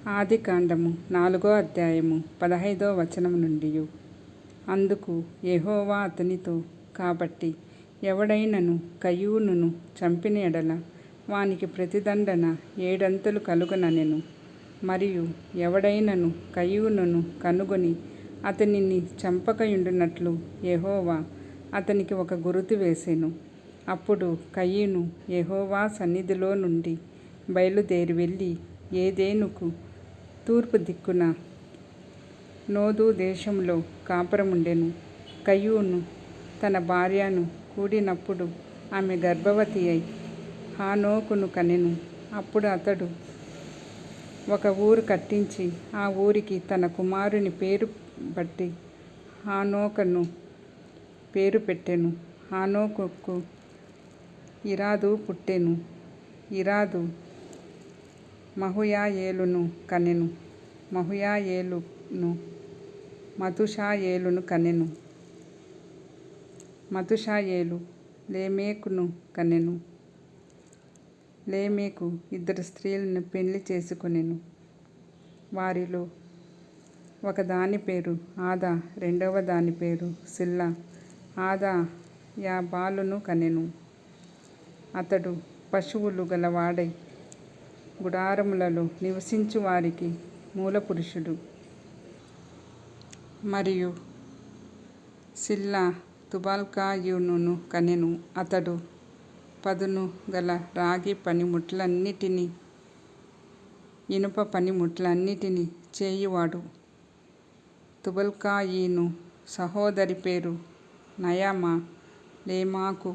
ఆదికాండము 4వ అధ్యాయము 15వ వచనము నుండి. అందుకు యెహోవా అతనితో, కాబట్టి ఎవడైనను కయీనును చంపిన ఎడల వానికి ప్రతిదండన 7 అంతలు కలుగనెను. మరియు ఎవడైనను కయీనును కనుగొని అతనిని చంపకయుండునట్లు యెహోవా అతనికి ఒక గురుతు వేసెను. అప్పుడు కయీను యెహోవా సన్నిధిలో నుండి బయలుదేరి వెళ్ళి ఏదెనుకు తూర్పు దిక్కున నోదు దేశంలో కాపురముండెను. కయీను తన భార్యను కూడినప్పుడు ఆమె గర్భవతి అయి హనోకును కనెను. అప్పుడు అతడు ఒక ఊరు కట్టించి ఆ ఊరికి తన కుమారుని పేరు బట్టి హనోకను పేరు పెట్టెను. హనోకుకు ఇరాదు పుట్టెను. ఇరాదు మహూయాయేలును కనెను. మహూయాయేలును మతుషాయేలును కనెను. మతుషాయేలు లేమెకును కనెను. లేమెకు 2 స్త్రీలను పెండ్లి చేసుకొనెను. వారిలో ఒకదాని పేరు ఆదా, రెండవ దాని పేరు సిల్లా. ఆదా యాబాలును కనెను. అతడు పశువులు గలవాడై గుడారములలో నివసించు వారికి మూలపురుషుడు. మరియు సిల్లా తుబాల్కాయునును కనెను. అతడు పదును గల రాగి పనిముట్లన్నిటినీ ఇనుప పనిముట్లన్నిటినీ చేయువాడు. తుబాల్కాయీను సహోదరి పేరు నయమా. లేమాకు